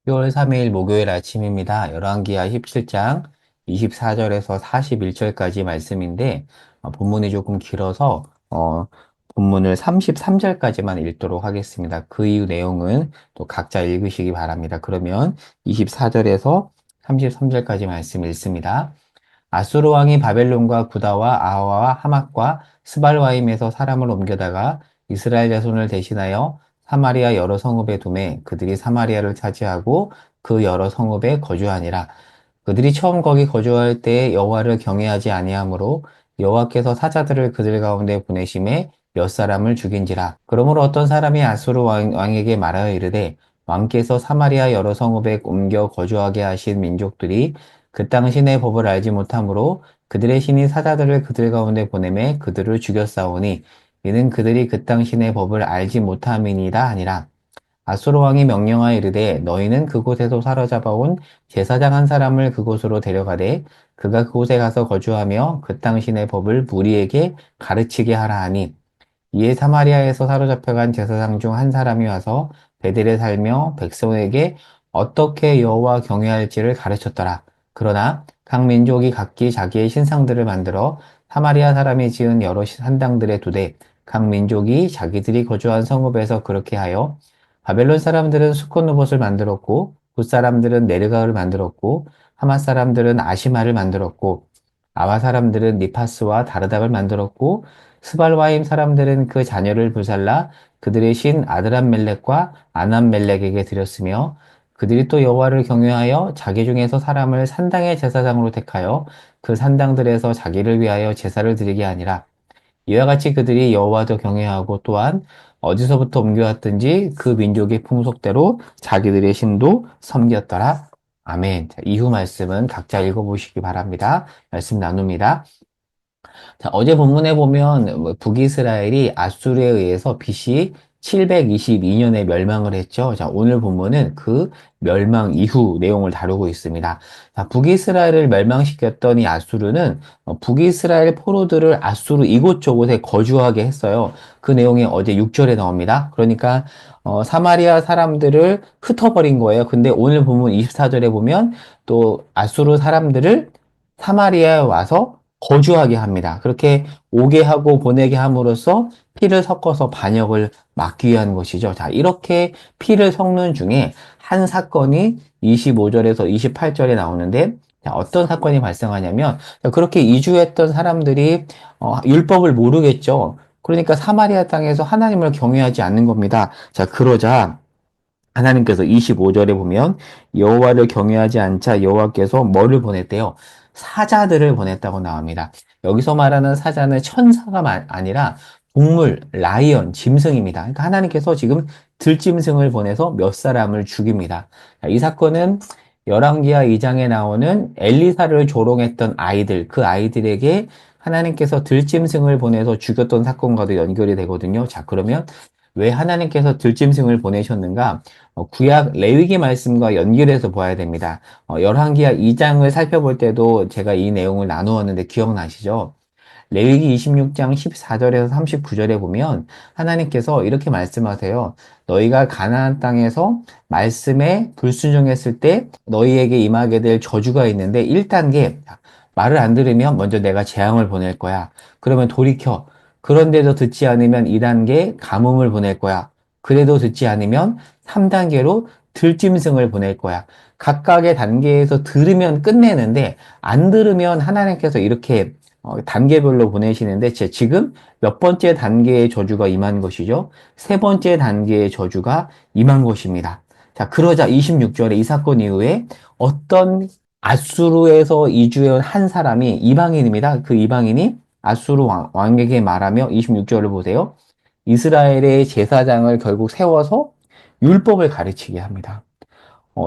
10월 3일 목요일 아침입니다. 열왕기하 17장 24절에서 41절까지 말씀인데 본문이 조금 길어서 본문을 33절까지만 읽도록 하겠습니다. 그 이후 내용은 또 각자 읽으시기 바랍니다. 그러면 24절에서 33절까지 말씀 읽습니다. 아수르 왕이 바벨론과 구다와 아하와 하맛과 스발와임에서 사람을 옮겨다가 이스라엘 자손을 대신하여 사마리아 여러 성읍에 두매 그들이 사마리아를 차지하고 그 여러 성읍에 거주하니라. 그들이 처음 거기 거주할 때에 여호와를 경외하지 아니하므로 여호와께서 사자들을 그들 가운데 보내심에 몇 사람을 죽인지라. 그러므로 어떤 사람이 아수르 왕에게 말하여 이르되 왕께서 사마리아 여러 성읍에 옮겨 거주하게 하신 민족들이 그 땅 신의 법을 알지 못하므로 그들의 신이 사자들을 그들 가운데 보내매 그들을 죽였사오니 이는 그들이 그 땅 신의 법을 알지 못함이니라 하니라. 아수르 왕이 명령하여 이르되 너희는 그곳에서 사로잡아온 제사장 한 사람을 그곳으로 데려가되 그가 그곳에 가서 거주하며 그 땅 신의 법을 무리에게 가르치게 하라 하니 이에 사마리아에서 사로잡혀간 제사장 중 한 사람이 와서 베델에 살며 백성에게 어떻게 여호와 경외할지를 가르쳤더라. 그러나 각 민족이 각기 자기의 신상들을 만들어 사마리아 사람이 지은 여러 산당들에 두되 각 민족이 자기들이 거주한 성읍에서 그렇게 하여 바벨론 사람들은 수컷로봇을 만들었고 굿 사람들은 네르가를 만들었고 하맛 사람들은 아시마를 만들었고 아와 사람들은 니파스와 다르답을 만들었고 스발와임 사람들은 그 자녀를 불살라 그들의 신 아드람멜렉과 아남멜렉에게 드렸으며 그들이 또 여호와를 경외하여 자기 중에서 사람을 산당의 제사장으로 택하여 그 산당들에서 자기를 위하여 제사를 드리게 하니라. 이와 같이 그들이 여호와도 경외하고 또한 어디서부터 옮겨왔든지 그 민족의 풍속대로 자기들의 신도 섬겼더라. 아멘. 자, 이후 말씀은 각자 읽어보시기 바랍니다. 말씀 나눕니다. 자, 어제 본문에 보면 북이스라엘이 아수르에 의해서 BC 722년에 멸망을 했죠. 자, 오늘 본문은 그 멸망 이후 내용을 다루고 있습니다. 자, 북이스라엘을 멸망시켰던 이 아수르는 북이스라엘 포로들을 아수르 이곳저곳에 거주하게 했어요. 그 내용이 어제 6절에 나옵니다. 그러니까 사마리아 사람들을 흩어버린 거예요. 근데 오늘 본문 24절에 보면 또 아수르 사람들을 사마리아에 와서 거주하게 합니다. 그렇게 오게 하고 보내게 함으로써 피를 섞어서 반역을 막기 위한 것이죠. 자, 이렇게 피를 섞는 중에 한 사건이 25절에서 28절에 나오는데, 자, 어떤 사건이 발생하냐면, 자, 그렇게 이주했던 사람들이 율법을 모르겠죠. 그러니까 사마리아 땅에서 하나님을 경외하지 않는 겁니다. 자, 그러자 하나님께서 25절에 보면 여호와를 경외하지 않자 여호와께서 뭐를 보냈대요? 사자들을 보냈다고 나옵니다. 여기서 말하는 사자는 천사가 아니라 동물, 라이언, 짐승입니다. 그러니까 하나님께서 지금 들짐승을 보내서 몇 사람을 죽입니다. 이 사건은 열왕기하 2장에 나오는 엘리사를 조롱했던 아이들, 그 아이들에게 하나님께서 들짐승을 보내서 죽였던 사건과도 연결이 되거든요. 자, 그러면 왜 하나님께서 들짐승을 보내셨는가? 구약 레위기 말씀과 연결해서 봐야 됩니다. 열왕기하 2장을 살펴볼 때도 제가 이 내용을 나누었는데 기억나시죠? 레위기 26장 14절에서 39절에 보면 하나님께서 이렇게 말씀하세요. 너희가 가나안 땅에서 말씀에 불순종했을 때 너희에게 임하게 될 저주가 있는데 1단계 말을 안 들으면 먼저 내가 재앙을 보낼 거야. 그러면 돌이켜. 그런데도 듣지 않으면 2단계 가뭄을 보낼 거야. 그래도 듣지 않으면 3단계로 들짐승을 보낼 거야. 각각의 단계에서 들으면 끝내는데 안 들으면 하나님께서 이렇게 단계별로 보내시는데 지금 몇 번째 단계의 저주가 임한 것이죠? 세 번째 단계의 저주가 임한 것입니다. 자, 그러자 26절에 이 사건 이후에 어떤 아수르에서 이주해온 한 사람이 이방인입니다. 그 이방인이 아수르 왕에게 말하며 26절을 보세요. 이스라엘의 제사장을 결국 세워서 율법을 가르치게 합니다.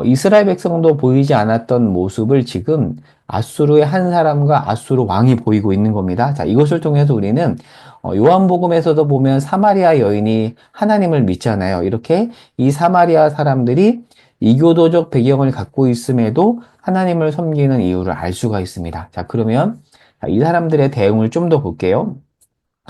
이스라엘 백성도 보이지 않았던 모습을 지금 아수르의 한 사람과 아수르 왕이 보이고 있는 겁니다. 자, 이것을 통해서 우리는 요한복음에서도 보면 사마리아 여인이 하나님을 믿잖아요. 이렇게 이 사마리아 사람들이 이교도적 배경을 갖고 있음에도 하나님을 섬기는 이유를 알 수가 있습니다. 자, 그러면 이 사람들의 대응을 좀 더 볼게요.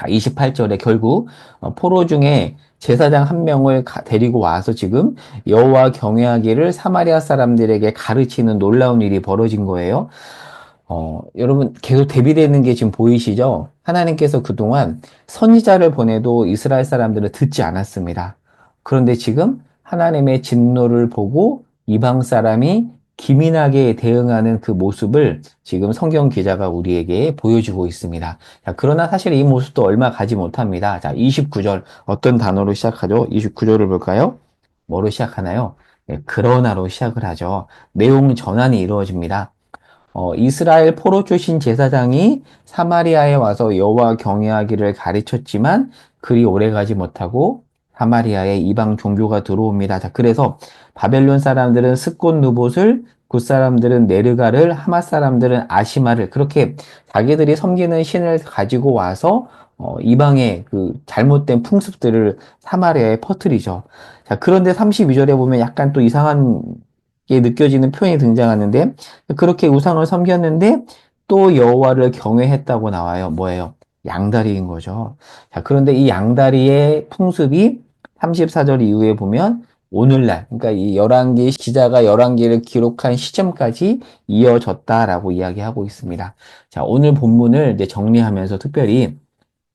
28절에 결국 포로 중에 제사장 한 명을 데리고 와서 지금 여호와 경외하기를 사마리아 사람들에게 가르치는 놀라운 일이 벌어진 거예요. 여러분 계속 대비되는 게 지금 보이시죠? 하나님께서 그동안 선지자를 보내도 이스라엘 사람들은 듣지 않았습니다. 그런데 지금 하나님의 진노를 보고 이방 사람이 기민하게 대응하는 그 모습을 지금 성경 기자가 우리에게 보여주고 있습니다. 자, 그러나 사실 이 모습도 얼마 가지 못합니다. 자, 29절 어떤 단어로 시작하죠? 29절을 볼까요? 뭐로 시작하나요? 네, 그러나로 시작을 하죠. 내용 전환이 이루어집니다. 이스라엘 포로 출신 제사장이 사마리아에 와서 여호와 경외하기를 가르쳤지만 그리 오래가지 못하고 사마리아에 이방 종교가 들어옵니다. 자, 그래서 바벨론 사람들은 스꽃 누봇을, 굿 사람들은 네르가를, 하맛 사람들은 아시마를 그렇게 자기들이 섬기는 신을 가지고 와서 이방의 그 잘못된 풍습들을 사마리아에 퍼뜨리죠. 자, 그런데 32절에 보면 약간 또 이상한 게 느껴지는 표현이 등장하는데 그렇게 우상을 섬겼는데 또 여호와를 경외했다고 나와요. 뭐예요? 양다리인 거죠. 자, 그런데 이 양다리의 풍습이 34절 이후에 보면 오늘날, 그러니까 이 열왕기 기자가 열왕기를 기록한 시점까지 이어졌다라고 이야기하고 있습니다. 자, 오늘 본문을 이제 정리하면서 특별히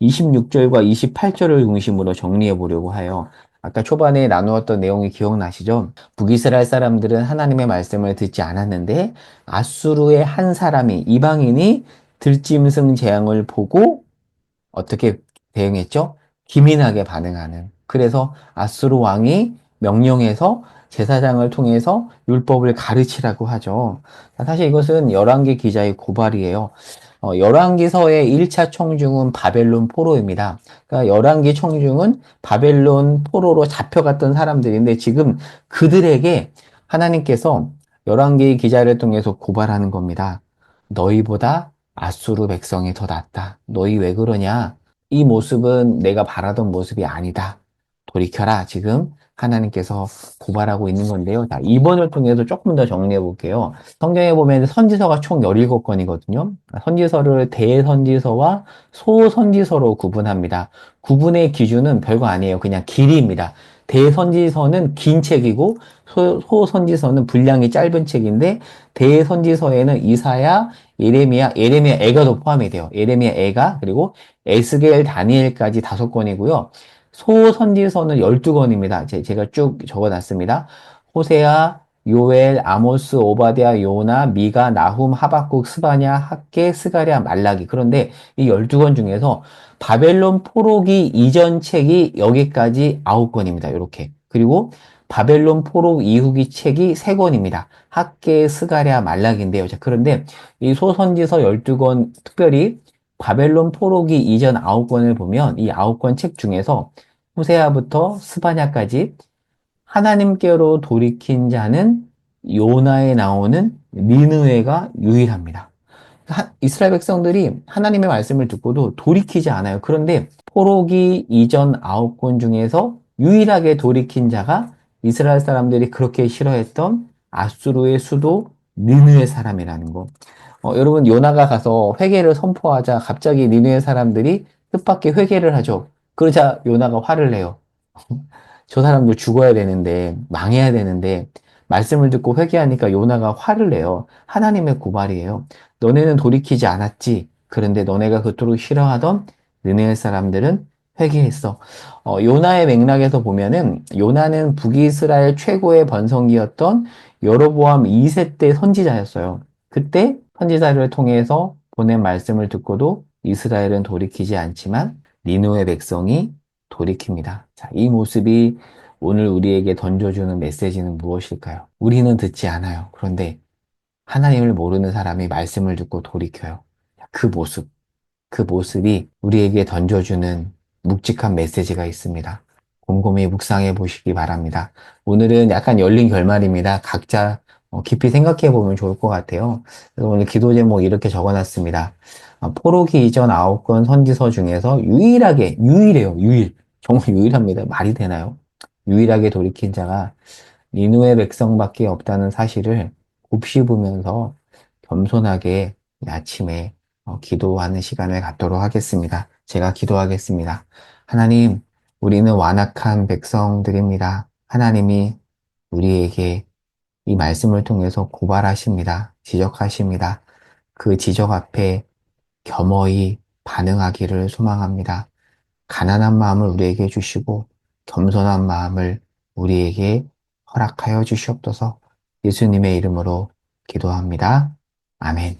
26절과 28절을 중심으로 정리해 보려고 해요. 아까 초반에 나누었던 내용이 기억나시죠? 북이스라엘 사람들은 하나님의 말씀을 듣지 않았는데 아수르의 한 사람이 이방인이 들짐승 재앙을 보고 어떻게 대응했죠? 기민하게 반응하는. 그래서 아수르 왕이 명령해서 제사장을 통해서 율법을 가르치라고 하죠. 사실 이것은 열왕기 기자의 고발이에요. 열왕기서의 1차 청중은 바벨론 포로입니다. 그러니까 열왕기 청중은 바벨론 포로로 잡혀갔던 사람들인데 지금 그들에게 하나님께서 열왕기 기자를 통해서 고발하는 겁니다. 너희보다 아수르 백성이 더 낫다. 너희 왜 그러냐? 이 모습은 내가 바라던 모습이 아니다. 돌이켜라. 지금 하나님께서 고발하고 있는 건데요. 자, 이번을 통해서 조금 더 정리해 볼게요. 성경에 보면 선지서가 총 17건이거든요. 선지서를 대선지서와 소선지서로 구분합니다. 구분의 기준은 별거 아니에요. 그냥 길이입니다. 대선지서는 긴 책이고 소선지서는 분량이 짧은 책인데 대선지서에는 이사야, 예레미야 애가도 포함이 돼요. 예레미야 애가 그리고 에스겔 다니엘까지 5건이고요. 소선지서는 12건입니다. 제가 쭉 적어놨습니다. 호세아, 요엘, 아모스, 오바댜, 요나, 미가, 나훔, 하박국, 스바냐, 학개, 스가랴, 말라기. 그런데 이 12권 중에서 바벨론 포로기 이전 책이 여기까지 9권입니다. 이렇게. 그리고 바벨론 포로 이후기 책이 3권입니다. 학개, 스가랴, 말라기인데요. 자, 그런데 이 소선지서 12권 특별히 바벨론 포로기 이전 9권을 보면 이 9권 책 중에서 호세아부터 스바냐까지 하나님께로 돌이킨 자는 요나에 나오는 니느웨가 유일합니다. 이스라엘 백성들이 하나님의 말씀을 듣고도 돌이키지 않아요. 그런데 포로기 이전 9권 중에서 유일하게 돌이킨 자가 이스라엘 사람들이 그렇게 싫어했던 아수르의 수도 니느웨 사람이라는 거. 여러분 요나가 가서 회개를 선포하자 갑자기 니느웨 사람들이 뜻밖의 회개를 하죠. 그러자 요나가 화를 내요. 저 사람도 죽어야 되는데, 망해야 되는데, 말씀을 듣고 회개하니까 요나가 화를 내요. 하나님의 고발이에요. 너네는 돌이키지 않았지. 그런데 너네가 그토록 싫어하던 느헤 사람들은 회개했어. 요나의 맥락에서 보면은, 요나는 북이스라엘 최고의 번성기였던 여로보암 2세 때 선지자였어요. 그때 선지자를 통해서 보낸 말씀을 듣고도 이스라엘은 돌이키지 않지만, 니누의 백성이 돌이킵니다. 자, 이 모습이 오늘 우리에게 던져주는 메시지는 무엇일까요? 우리는 듣지 않아요. 그런데 하나님을 모르는 사람이 말씀을 듣고 돌이켜요. 그 모습, 그 모습이 우리에게 던져주는 묵직한 메시지가 있습니다. 곰곰이 묵상해 보시기 바랍니다. 오늘은 약간 열린 결말입니다. 각자 깊이 생각해 보면 좋을 것 같아요. 그래서 오늘 기도 제목 이렇게 적어놨습니다. 포로기 이전 9권 선지서 중에서 유일해요. 정말 유일합니다. 말이 되나요? 유일하게 돌이킨 자가 니누의 백성밖에 없다는 사실을 곱씹으면서 겸손하게 아침에 기도하는 시간을 갖도록 하겠습니다. 제가 기도하겠습니다. 하나님, 우리는 완악한 백성들입니다. 하나님이 우리에게 이 말씀을 통해서 고발하십니다. 지적하십니다. 그 지적 앞에 겸허히 반응하기를 소망합니다. 가난한 마음을 우리에게 주시고 겸손한 마음을 우리에게 허락하여 주시옵소서. 예수님의 이름으로 기도합니다. 아멘.